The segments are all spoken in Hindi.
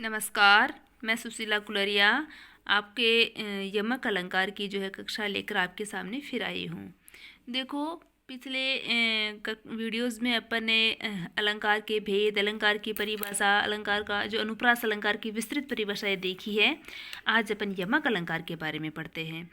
नमस्कार। मैं सुशीला कुलरिया आपके यमक अलंकार की जो है कक्षा लेकर आपके सामने फिर आई हूँ। देखो, पिछले वीडियोस में अपन ने अलंकार के भेद, अलंकार की परिभाषा, अलंकार का जो अनुप्रास अलंकार की विस्तृत परिभाषाएं देखी है। आज अपन यमक अलंकार के बारे में पढ़ते हैं।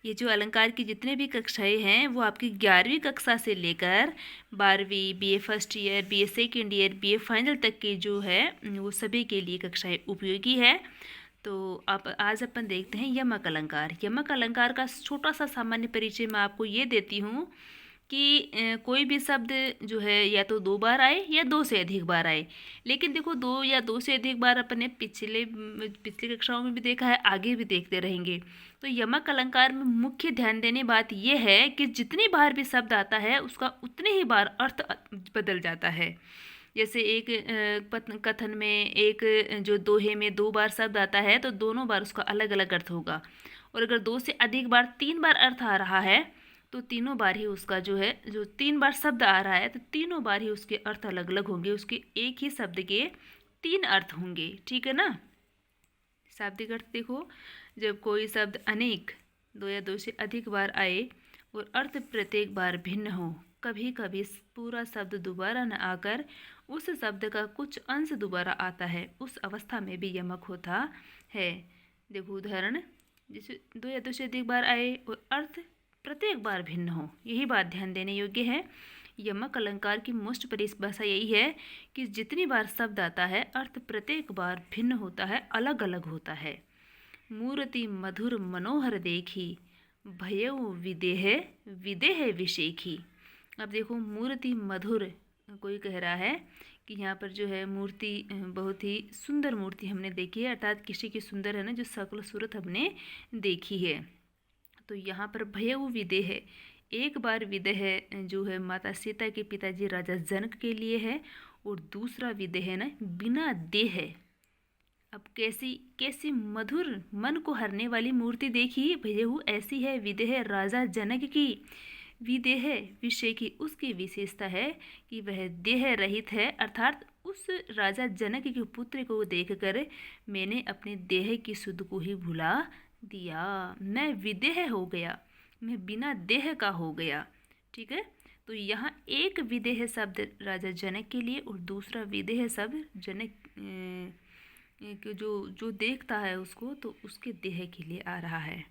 ये जो अलंकार की जितने भी कक्षाएं हैं वो आपकी 11वीं कक्षा से लेकर 12वीं, BA first year, BA second year, BA final तक की जो है वो सभी के लिए कक्षाएं उपयोगी है। तो आप आज अपन देखते हैं यमक अलंकार। यमक अलंकार का छोटा सा सामान्य परिचय मैं आपको ये देती हूँ कि कोई भी शब्द जो है या तो 2 बार आए या 2 से अधिक बार आए। लेकिन देखो, 2 या 2 से अधिक बार अपने पिछली कक्षाओं में भी देखा है, आगे भी देखते रहेंगे। तो यमक अलंकार में मुख्य ध्यान देने बात यह है कि जितनी बार भी शब्द आता है उसका उतने ही बार अर्थ बदल जाता है। जैसे एक कथन में, एक जो दोहे में 2 बार शब्द आता है तो दोनों बार उसका अलग अलग अर्थ होगा। और अगर 2 से अधिक बार 3 बार अर्थ आ रहा है तो तीनों बार ही उसका जो है, जो 3 बार शब्द आ रहा है तो तीनों बार ही उसके अर्थ अलग अलग होंगे। उसके एक ही शब्द के 3 अर्थ होंगे। ठीक है ना। शाब्दिक अर्थ देखो, जब कोई शब्द अनेक 2 या 2 से अधिक बार आए और अर्थ प्रत्येक बार भिन्न हो, कभी कभी पूरा शब्द दोबारा न आकर उस शब्द का कुछ अंश दोबारा आता है, उस अवस्था में भी यमक होता है। देखो उदाहरण, जैसे 2 या 2 से अधिक बार आए और अर्थ प्रत्येक बार भिन्न हो, यही बात ध्यान देने योग्य है। यमक अलंकार की मोस्ट परिभाषा यही है कि जितनी बार शब्द आता है अर्थ प्रत्येक बार भिन्न होता है, अलग अलग होता है। मूर्ति मधुर मनोहर देखी, भयउ विदेह विदेह विशेखी। अब देखो, मूर्ति मधुर, कोई कह रहा है कि यहाँ पर जो है मूर्ति बहुत ही सुंदर मूर्ति हमने देखी है, अर्थात किसी की सुंदर है ना, जो शकल सूरत हमने देखी है। तो यहाँ पर भयउ विदेह, एक बार विदेह जो है माता सीता के पिताजी राजा जनक के लिए है, और दूसरा विदेह ना बिना देह। अब कैसी कैसी मधुर मन को हरने वाली मूर्ति देखी, भयहु ऐसी है विदेह राजा जनक की। विदेह विषय की उसकी विशेषता है कि वह देह रहित है, अर्थात उस राजा जनक के पुत्र को देखकर मैंने अपने देह की सुध को ही भुला दिया। मैं विदेह हो गया, मैं बिना देह का हो गया। ठीक है। तो यहाँ एक विदेह शब्द राजा जनक के लिए और दूसरा विदेह शब्द जनक जो जो देखता है उसको, तो उसके देह के लिए आ रहा है।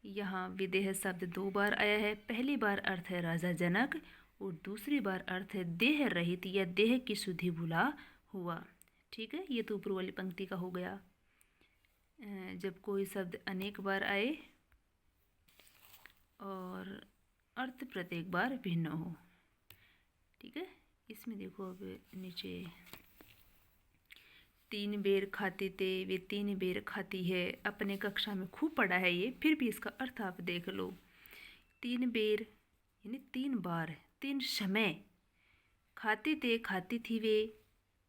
यहाँ विदेह शब्द 2 बार आया है। पहली बार अर्थ है राजा जनक और दूसरी बार अर्थ है देह रहित या देह की सुधि भुला हुआ। ठीक है। ये तो ऊपर वाली पंक्ति का हो गया। जब कोई शब्द अनेक बार आए और अर्थ प्रत्येक बार भिन्न हो। ठीक है। इसमें देखो, अब नीचे 3 बेर खाते थे वे 3 बेर खाती है, अपने कक्षा में खूब पढ़ा है ये, फिर भी इसका अर्थ आप देख लो। 3 बेर यानी 3 बार, 3 समय। खाते थे खाती थी वे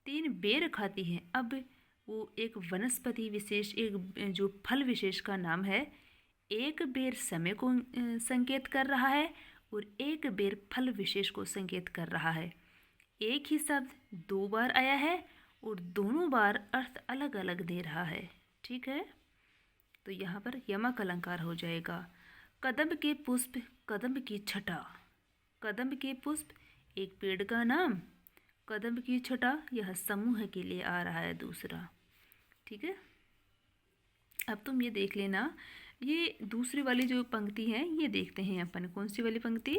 3 बेर खाती हैं। अब वो एक वनस्पति विशेष, एक जो फल विशेष का नाम है, एक बेर समय को संकेत कर रहा है और एक बेर फल विशेष को संकेत कर रहा है। एक ही शब्द 2 बार आया है और दोनों बार अर्थ अलग अलग दे रहा है। ठीक है। तो यहाँ पर यमक अलंकार हो जाएगा। कदम्ब के पुष्प, कदम्ब की छटा। कदम्ब के पुष्प एक पेड़ का नाम, कदम्ब की छटा यह समूह के लिए आ रहा है दूसरा। ठीक है। अब तुम ये देख लेना, ये दूसरी वाली जो पंक्ति है ये देखते हैं अपन। कौन सी वाली पंक्ति?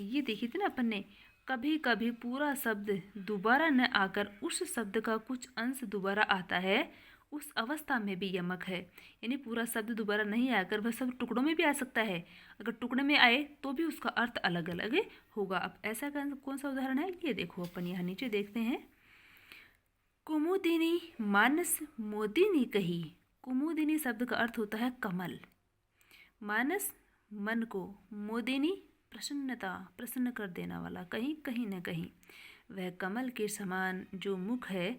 ये देखी थी ना अपन ने, कभी कभी पूरा शब्द दोबारा न आकर उस शब्द का कुछ अंश दोबारा आता है, उस अवस्था में भी यमक है। यानी पूरा शब्द दोबारा नहीं आकर वह सब टुकड़ों में भी आ सकता है, अगर टुकड़े में आए तो भी उसका अर्थ अलग अलग होगा। अब ऐसा कौन सा उदाहरण है, ये देखो अपन यहाँ नीचे देखते हैं। कुमुदिनी मानस मोदिनी कही। कुमुदिनी शब्द का अर्थ होता है कमल। मानस मन को, मोदिनी प्रसन्नता, प्रसन्न कर देना वाला, कहीं कहीं न कहीं वह कमल के समान जो मुख है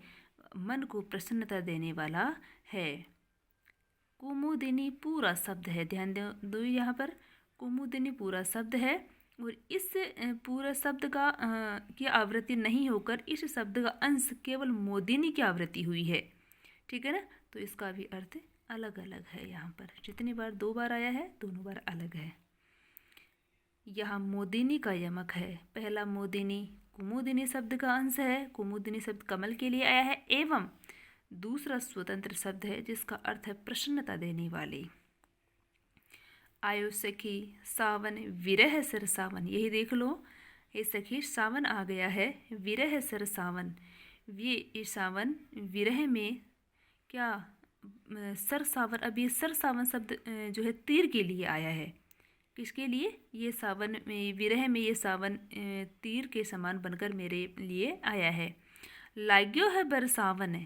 मन को प्रसन्नता देने वाला है। कुमुदिनी पूरा शब्द है, ध्यान दो यहाँ पर। कुमुदिनी पूरा शब्द है और इस पूरा शब्द का की आवृत्ति नहीं होकर इस शब्द का अंश केवल मोदिनी की आवृत्ति हुई है। ठीक है ना, तो इसका भी अर्थ अलग अलग है। यहाँ पर जितनी बार 2 बार आया है दोनों बार अलग है। यहाँ मोदिनी का यमक है। पहला मोदिनी कुमुदिनी शब्द का अंश है। कुमुदिनी शब्द कमल के लिए आया है। एवं दूसरा स्वतंत्र शब्द है जिसका अर्थ है प्रसन्नता देने वाली। आयो सखी सावन विरह सर सावन, यही देख लो, हे सखी सावन आ गया है। विरह सर सावन, ये सावन विरह में क्या सर सावन। अब ये सर सावन शब्द जो है तीर के लिए आया है। किसके लिए? ये सावन में विरह में ये सावन तीर के समान बनकर मेरे लिए आया है। लाग्यो है बरसावन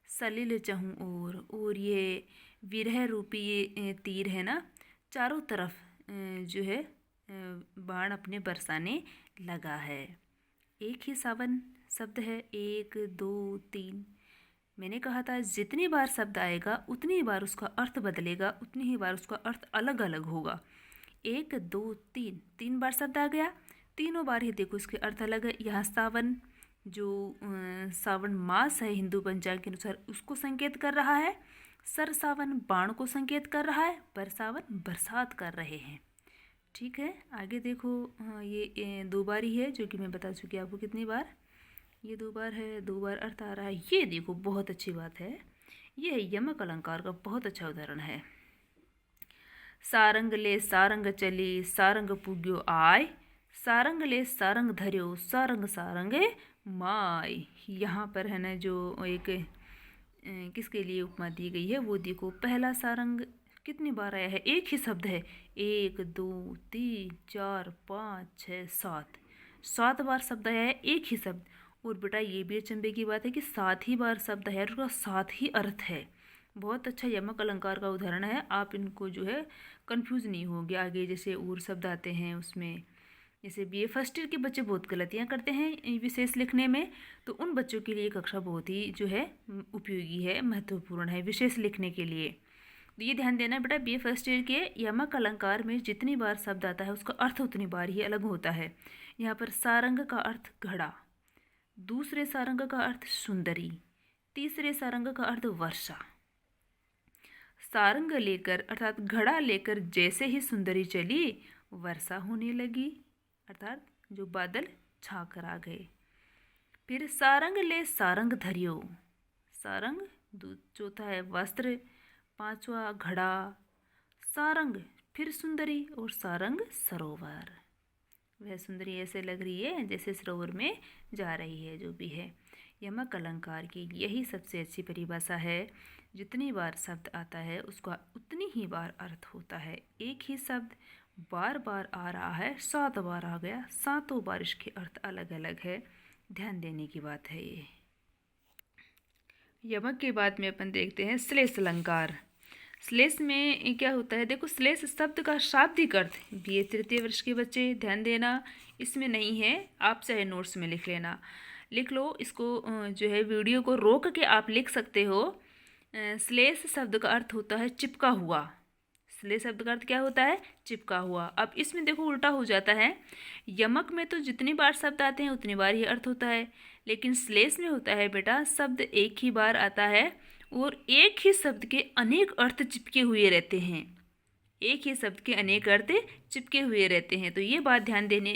सलिल चहूँ और ये विरह रूपी ये तीर है ना, चारों तरफ जो है बाण अपने बरसाने लगा है। एक ही सावन शब्द है, 1 2 3। मैंने कहा था जितनी बार शब्द आएगा उतनी बार उसका अर्थ बदलेगा, उतनी ही बार उसका अर्थ अलग अलग होगा। 1 2 3, 3 बार शब्द आ गया, तीनों बार ही देखो इसके अर्थ अलग है। यहाँ सावन जो सावन मास है हिंदू पंचांग के अनुसार उसको संकेत कर रहा है। सर सावन बाण को संकेत कर रहा है। बरसावन बरसात कर रहे हैं। ठीक है, आगे देखो। ये 2 बार ही है जो कि मैं बता चुकी आपको कितनी बार। ये 2 बार है, 2 बार अर्थ आ रहा है। ये देखो बहुत अच्छी बात है, ये है यमक अलंकार का बहुत अच्छा उदाहरण है। सारंग ले सारंग चली सारंग पुग्यो आय, सारंग ले सारंग धर्यो सारंग सारंगे माय। यहाँ पर है ना जो एक किसके लिए उपमा दी गई है वो देखो। पहला सारंग कितनी बार आया है? एक ही शब्द है। 1 2 3 4 5 6 7, 7 बार शब्द आया है, एक ही शब्द। और बेटा ये भी अचंभे की बात है कि 7 ही बार शब्द है और उसका 7 ही अर्थ है। बहुत अच्छा यमक अलंकार का उदाहरण है। आप इनको जो है कंफ्यूज नहीं होगे आगे जैसे और शब्द आते हैं उसमें। जैसे BA फर्स्ट ईयर के बच्चे बहुत गलतियां करते हैं विशेष लिखने में, तो उन बच्चों के लिए कक्षा बहुत ही जो है उपयोगी है, महत्वपूर्ण है विशेष लिखने के लिए। तो ये ध्यान देना बेटा, BA फर्स्ट ईयर के यमक अलंकार में जितनी बार शब्द आता है उसका अर्थ उतनी बार ही अलग होता है। यहाँ पर सारंग का अर्थ घड़ा, दूसरे सारंग का अर्थ सुंदरी, तीसरे सारंग का अर्थ वर्षा। सारंग लेकर अर्थात घड़ा लेकर जैसे ही सुंदरी चली वर्षा होने लगी, अर्थात जो बादल छा कर आ गए। फिर सारंग ले सारंग धरियो, सारंग चौथा है वस्त्र, पांचवा घड़ा, सारंग फिर सुंदरी और सारंग सरोवर। वह सुंदरी ऐसे लग रही है जैसे सरोवर में जा रही है। जो भी है यमक अलंकार की यही सबसे अच्छी परिभाषा है। जितनी बार शब्द आता है उसका उतनी ही बार अर्थ होता है। एक ही शब्द बार बार आ रहा है, 7 बार आ गया, 7 बार इसके अर्थ अलग अलग है। ध्यान देने की बात है ये। यमक के बाद में अपन देखते हैं श्लेष अलंकार। श्लेष में क्या होता है? देखो श्लेष शब्द का शाब्दिक अर्थ, BA तृतीय वर्ष के बच्चे ध्यान देना, इसमें नहीं है, आप चाहे नोट्स में लिख लेना, लिख लो इसको। जो है वीडियो को रोक के आप लिख सकते हो। श्लेष शब्द का अर्थ होता है चिपका हुआ। श्लेष शब्द का अर्थ क्या होता है? चिपका हुआ। अब इसमें देखो उल्टा हो जाता है। यमक में तो जितनी बार शब्द आते हैं उतनी बार ही अर्थ होता है, लेकिन श्लेष में होता है बेटा शब्द एक ही बार आता है और एक ही शब्द के अनेक अर्थ चिपके हुए रहते हैं। एक ही शब्द के अनेक अर्थ चिपके हुए रहते हैं। तो ये बात ध्यान देने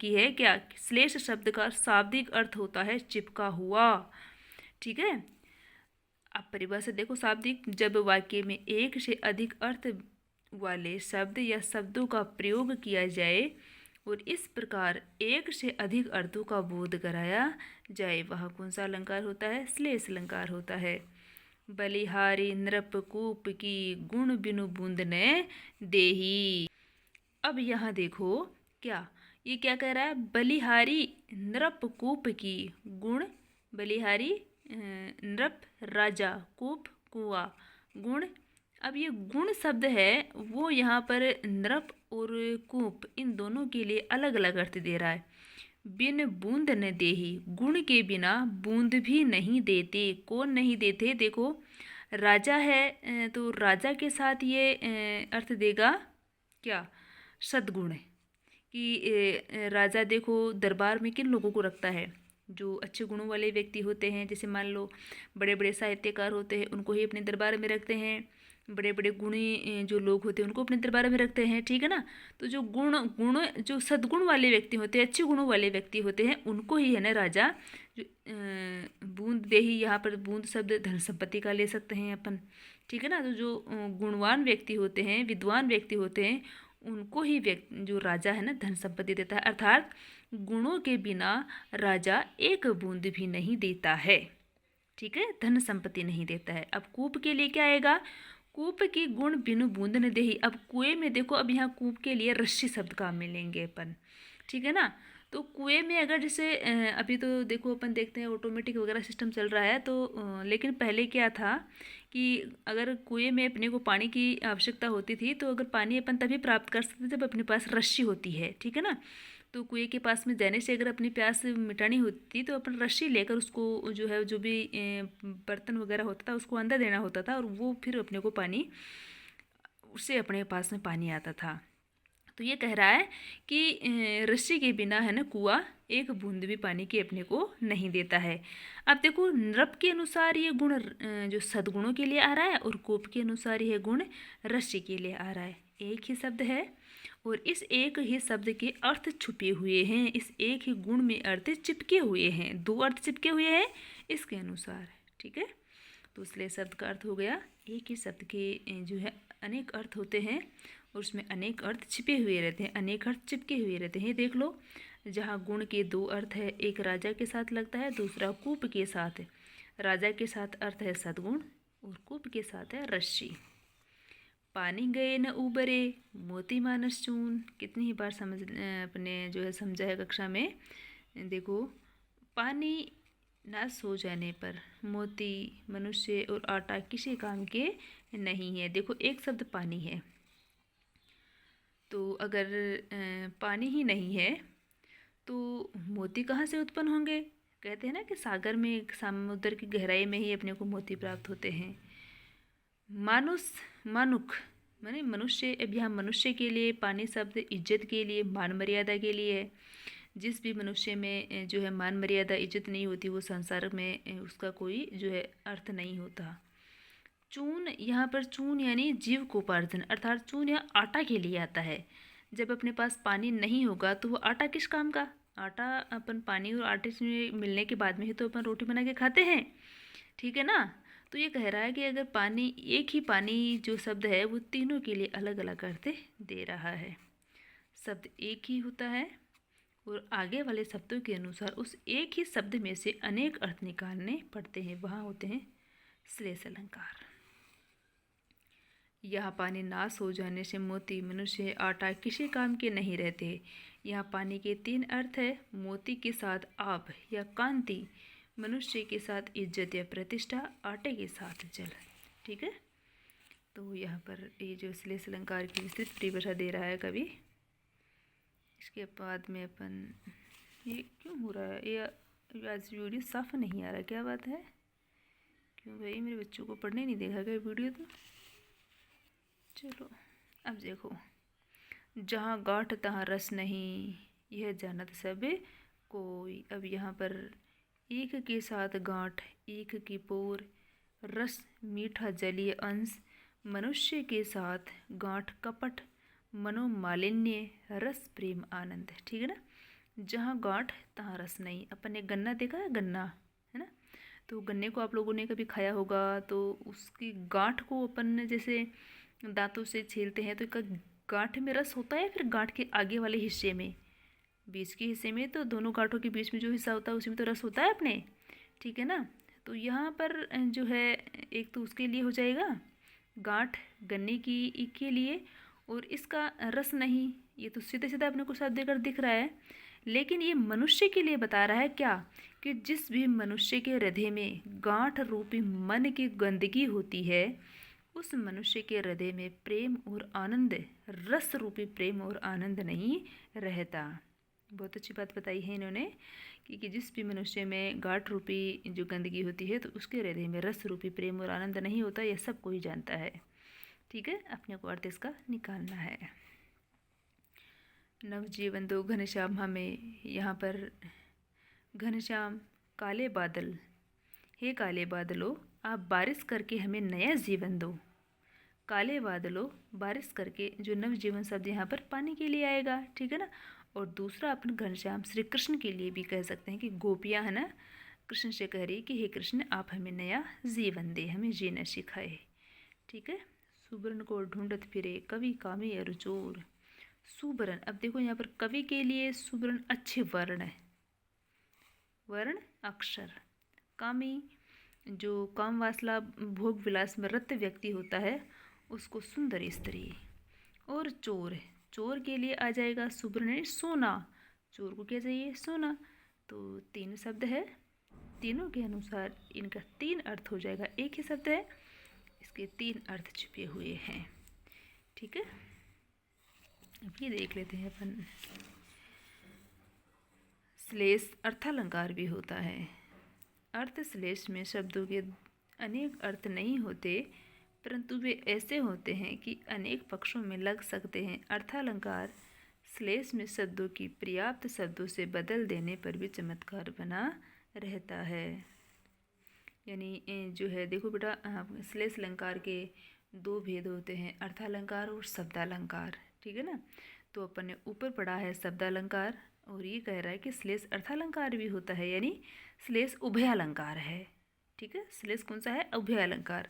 की है क्या, श्लेष शब्द का शाब्दिक अर्थ होता है चिपका हुआ। ठीक है, अब परिभाषा देखो शाब्दिक, जब वाक्य में एक से अधिक अर्थ वाले शब्द या शब्दों का प्रयोग किया जाए और इस प्रकार एक से अधिक अर्थों का बोध कराया जाए, वह कौन सा अलंकार होता है? श्लेष अलंकार होता है। बलिहारी नृपकूप की गुण बिनु बूंद ने देही। अब यहाँ देखो क्या ये क्या कह रहा है? बलिहारी नृपकूप की गुण, बलिहारी नृप राजा, कूप कुआं, गुण। अब ये गुण शब्द है वो यहाँ पर नृप और कूप इन दोनों के लिए अलग अलग अर्थ दे रहा है। बिन बूंद न देही, गुण के बिना बूंद भी नहीं देते। कौन नहीं देते? देखो राजा है तो राजा के साथ ये अर्थ देगा क्या? सद्गुण, कि राजा देखो दरबार में किन लोगों को रखता है, जो अच्छे गुणों वाले व्यक्ति होते हैं, जैसे मान लो बड़े बड़े साहित्यकार होते हैं उनको ही अपने दरबार में रखते हैं, बड़े बड़े गुणी जो लोग होते हैं उनको अपने दरबार में रखते हैं, ठीक है ना। तो जो गुण गुण जो सद्गुण वाले व्यक्ति होते हैं, अच्छे गुणों वाले व्यक्ति होते हैं, उनको ही है ना राजा जो बूंद देही, यहाँ पर बूंद शब्द धन संपत्ति का ले सकते हैं अपन, ठीक है ना। तो जो गुणवान व्यक्ति होते हैं, विद्वान व्यक्ति होते हैं, उनको ही व्यक्ति जो राजा है ना धन संपत्ति देता है, अर्थात गुणों के बिना राजा एक बूंद भी नहीं देता है, ठीक है, धन संपत्ति नहीं देता है। अब कूप के लिए क्या आएगा, कूप की गुण बिनु बूंद न देही। अब कुएं में देखो, अब यहाँ कूप के लिए रस्सी शब्द काम में लेंगे अपन, ठीक है ना। तो कुएं में अगर जैसे अभी तो देखो अपन देखते हैं ऑटोमेटिक वगैरह सिस्टम चल रहा है, तो लेकिन पहले क्या था कि अगर कुएं में अपने को पानी की आवश्यकता होती थी, तो अगर पानी अपन तभी प्राप्त कर सकते जब अपने पास रस्सी होती है, ठीक है ना। तो कुएं के पास में जाने से अगर अपनी प्यास मिटानी होती तो अपन रस्सी लेकर उसको जो है जो भी बर्तन वगैरह होता था उसको अंदर देना होता था, और वो फिर अपने को पानी, उससे अपने पास में पानी आता था। तो ये कह रहा है कि रस्सी के बिना है ना कुआं एक बूंद भी पानी की अपने को नहीं देता है। अब देखो नृप के अनुसार ये गुण जो सद्गुणों के लिए आ रहा है, और कोप के अनुसार यह गुण रस्सी के लिए आ रहा है। एक ही शब्द है और इस एक ही शब्द के अर्थ छुपे हुए हैं, इस एक ही गुण में अर्थ चिपके हुए हैं, दो अर्थ चिपके हुए हैं इसके अनुसार, ठीक है। तो इसलिए शब्द का अर्थ हो गया, एक ही शब्द के जो है अनेक अर्थ होते हैं और उसमें अनेक अर्थ छिपे हुए रहते हैं, अनेक अर्थ चिपके हुए रहते हैं। देख लो, जहाँ गुण के दो अर्थ है, एक राजा के साथ लगता है, दूसरा कूप के साथ। राजा के साथ अर्थ है सद्गुण और कूप के साथ है रस्सी। पानी गए न उबरे मोती मानस चून, कितनी ही बार समझ अपने जो है समझा है कक्षा में। देखो, पानी नाश हो जाने पर मोती, मनुष्य और आटा किसी काम के नहीं है। देखो एक शब्द पानी है, तो अगर पानी ही नहीं है तो मोती कहाँ से उत्पन्न होंगे। कहते हैं ना कि सागर में, समुद्र की गहराई में ही अपने को मोती प्राप्त होते हैं। मानुख माने मनुष्य, अब यहाँ मनुष्य के लिए पानी शब्द इज्जत के लिए, मान मर्यादा के लिए है। जिस भी मनुष्य में जो है मान मर्यादा इज्जत नहीं होती, वो संसार में उसका कोई जो है अर्थ नहीं होता। चून, यहाँ पर चून यानी जीविकोपार्जन, अर्थात चून यहाँ आटा के लिए आता है। जब अपने पास पानी नहीं होगा तो वो आटा किस काम का, आटा अपन पानी और आटे से मिलने के बाद में ही तो अपन रोटी बना के खाते हैं, ठीक है ना। तो ये कह रहा है कि अगर पानी, एक ही पानी जो शब्द है वो तीनों के लिए अलग अलग अर्थ दे रहा है। शब्द एक ही होता है और आगे वाले शब्दों के अनुसार उस एक ही शब्द में से अनेक अर्थ निकालने पड़ते हैं, वहाँ होते हैं श्लेष अलंकार। यहाँ पानी नाश हो जाने से मोती, मनुष्य, आटा किसी काम के नहीं रहते। यहाँ पानी के तीन अर्थ है, मोती के साथ आभ या कांति, मनुष्य के साथ इज्जत या प्रतिष्ठा, आटे के साथ जल, ठीक है। तो यहाँ पर ये जो श्लेष अलंकार की विस्तृत परिभाषा दे रहा है कवि। इसके बाद में अपन, ये क्यों हो रहा है, ये आज वीडियो साफ नहीं आ रहा, क्या बात है, क्यों भाई, मेरे बच्चों को पढ़ने नहीं देखा क्या वीडियो। तो चलो अब देखो, जहाँ गांठ तहाँ रस नहीं, यह जानत सब कोई। अब यहाँ पर एक के साथ गांठ, एक की पोर, रस मीठा जलीय अंश, मनुष्य के साथ गांठ कपट, मनोमालिन्य, रस प्रेम आनंद, ठीक है ना। जहाँ गांठ तहाँ रस नहीं। अपन ने गन्ना देखा है, गन्ना है ना, तो गन्ने को आप लोगों ने कभी खाया होगा, तो उसकी गांठ को अपन जैसे दांतों से छीलते हैं, तो गांठ में रस होता है, फिर गांठ के आगे वाले हिस्से में, बीच के हिस्से में, तो दोनों गांठों के बीच में जो हिस्सा होता है उसी में तो रस होता है अपने, ठीक है ना। तो यहाँ पर जो है एक तो उसके लिए हो जाएगा गांठ, गन्ने की के लिए, और इसका रस नहीं, ये तो सीधे सीधा अपने को शब्द देकर दिख रहा है। लेकिन ये मनुष्य के लिए बता रहा है क्या, कि जिस भी मनुष्य के हृदय में गांठ रूपी मन की गंदगी होती है, उस मनुष्य के हृदय में प्रेम और आनंद, रस रूपी प्रेम और आनंद नहीं रहता। बहुत अच्छी बात बताई है इन्होंने कि जिस भी मनुष्य में गांठ रूपी जो गंदगी होती है, तो उसके हृदय में रस रूपी प्रेम और आनंद नहीं होता, यह सब कोई जानता है, ठीक है। अपने को अर्थ इसका निकालना है। नवजीवन दो घनश्याम हमें। यहाँ पर घनश्याम काले बादल, हे काले बादलों आप बारिश करके हमें नया जीवन दो। काले बादलों बारिश करके, जो नवजीवन शब्द यहाँ पर पानी के लिए आएगा, ठीक है ना। और दूसरा अपन घनश्याम श्री कृष्ण के लिए भी कह सकते हैं कि गोपियाँ है ना कृष्ण से कह रही कि हे कृष्ण आप हमें नया जीवन दे, हमें जीना सिखाए, ठीक है। सुबरन को ढूंढत फिरे कवि कामी अरु चोर। सुबरन, अब देखो यहाँ पर कवि के लिए सुबरन अच्छे वर्ण है, वर्ण अक्षर। कामी, जो काम वासना भोग विलास में रत व्यक्ति होता है उसको सुंदर स्त्री। और चोर, चोर के लिए आ जाएगा सुबरन सोना। चोर को क्या चाहिए? सोना। तो तीन शब्द है, तीनों के अनुसार इनका तीन अर्थ हो जाएगा। एक ही शब्द है, इसके तीन अर्थ छुपे हुए हैं, ठीक है। अब ये देख लेते हैं अपन। श्लेष अर्थालंकार भी होता है। अर्थ श्लेष में शब्दों के अनेक अर्थ नहीं होते, परंतु वे ऐसे होते हैं कि अनेक पक्षों में लग सकते हैं। अर्थालंकार श्लेष में शब्दों की पर्याप्त शब्दों से बदल देने पर भी चमत्कार बना रहता है। यानी जो है देखो बेटा, श्लेष अलंकार के दो भेद होते हैं, अर्थालंकार और शब्दालंकार, ठीक है ना। तो अपन ने ऊपर पढ़ा है शब्दालंकार, और ये कह रहा है कि श्लेष अर्थालंकार भी होता है, यानी श्लेष उभयालंकार है, ठीक है। श्लेष कौन सा है? उभयालंकार।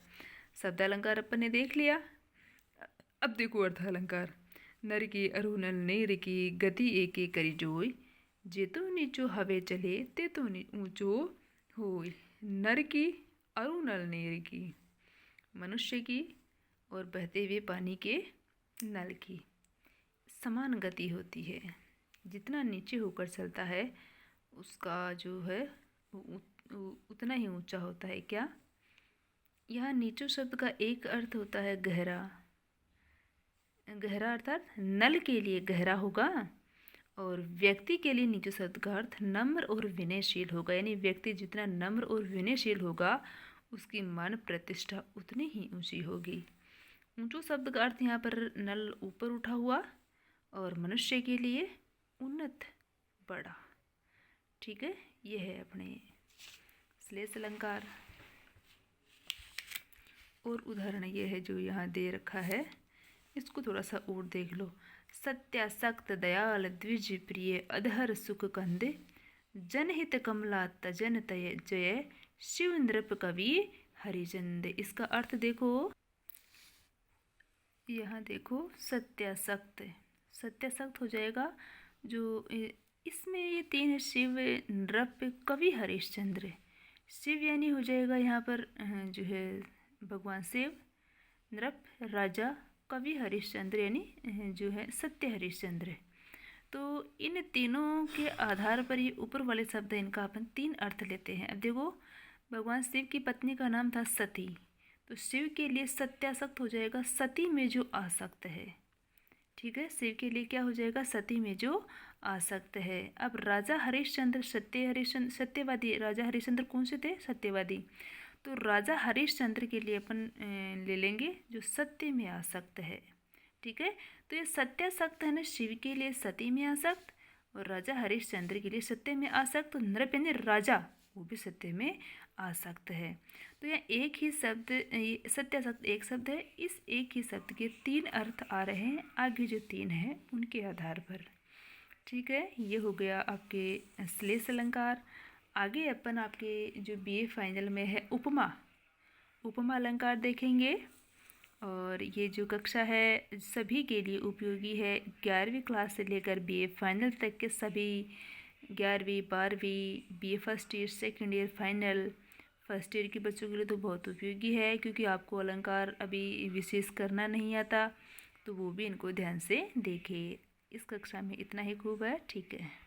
शब्दालंकार अपन ने देख लिया। अब देखो अर्थालंकार। नर की अरुणल नेर की गति एके करी जोय, जे तो नीचो हवे चले ते तो ऊंचो होय। नर की, अरुणल नेर की, मनुष्य की, और बहते हुए पानी के नल की समान गति होती है। जितना नीचे होकर चलता है उसका जो है उतना ही ऊंचा होता है। क्या? यहाँ नीचो शब्द का एक अर्थ होता है गहरा। गहरा अर्थात नल के लिए गहरा होगा, और व्यक्ति के लिए नीचो शब्द का अर्थ नम्र और विनयशील होगा। यानी व्यक्ति जितना नम्र और विनयशील होगा उसकी मान प्रतिष्ठा उतनी ही ऊंची होगी। ऊंचो शब्द का अर्थ यहाँ पर नल ऊपर उठा हुआ, और मनुष्य के लिए उन्नत, बड़ा, ठीक है। यह है अपने श्लेष अलंकार। और उदाहरण ये है जो यहाँ दे रखा है, इसको थोड़ा सा और देख लो। सत्यासक्त दयाल द्विज प्रिय अधर सुख कंदे, जनहित कमला तजन तय जय शिव नृप कवि हरिचंद। इसका अर्थ देखो, यहाँ देखो सत्यासक्त, सत्यासक्त हो जाएगा जो इसमें ये तीन है, शिव नृप कवि हरिश्चंद्र। शिव यानी हो जाएगा यहाँ पर जो है भगवान शिव, नृप राजा, कवि हरिश्चंद्र यानी जो है सत्य हरिश्चंद्र। तो इन तीनों के आधार पर ये ऊपर वाले शब्द हैं, इनका अपन तीन अर्थ लेते हैं। अब देखो, भगवान शिव की पत्नी का नाम था सती, तो शिव के लिए सत्यासक्त हो जाएगा सती में जो आसक्त है, ठीक है। शिव के लिए क्या हो जाएगा? सती में जो आसक्त है। अब राजा हरिश्चंद्र, सत्यवादी, राजा हरिश्चंद्र कौन से थे? सत्यवादी। तो राजा हरिश्चंद्र के लिए अपन ले लेंगे जो सत्य में आसक्त है, ठीक है। तो ये सत्यासक्त है ना, शिव के लिए सती में आसक्त, और राजा हरिश्चंद्र के लिए सत्य में आसक्त। नृप यानी राजा, वो भी सत्य में आसक्त है। तो यह एक ही शब्द, सत्यासक्त एक शब्द है, इस एक ही शब्द के तीन अर्थ आ रहे हैं आगे जो तीन हैं उनके आधार पर, ठीक है। ये हो गया आपके श्लेष अलंकार। आगे अपन आपके जो बीए फाइनल में है उपमा, उपमा अलंकार देखेंगे। और ये जो कक्षा है सभी के लिए उपयोगी है, 11वीं क्लास से लेकर बीए फाइनल तक के सभी, 11वीं 12वीं BA first year second year final first year के बच्चों के लिए तो बहुत उपयोगी है, क्योंकि आपको अलंकार अभी विशेष करना नहीं आता, तो वो भी इनको ध्यान से देखें। इस कक्षा में इतना ही खूब है, ठीक है।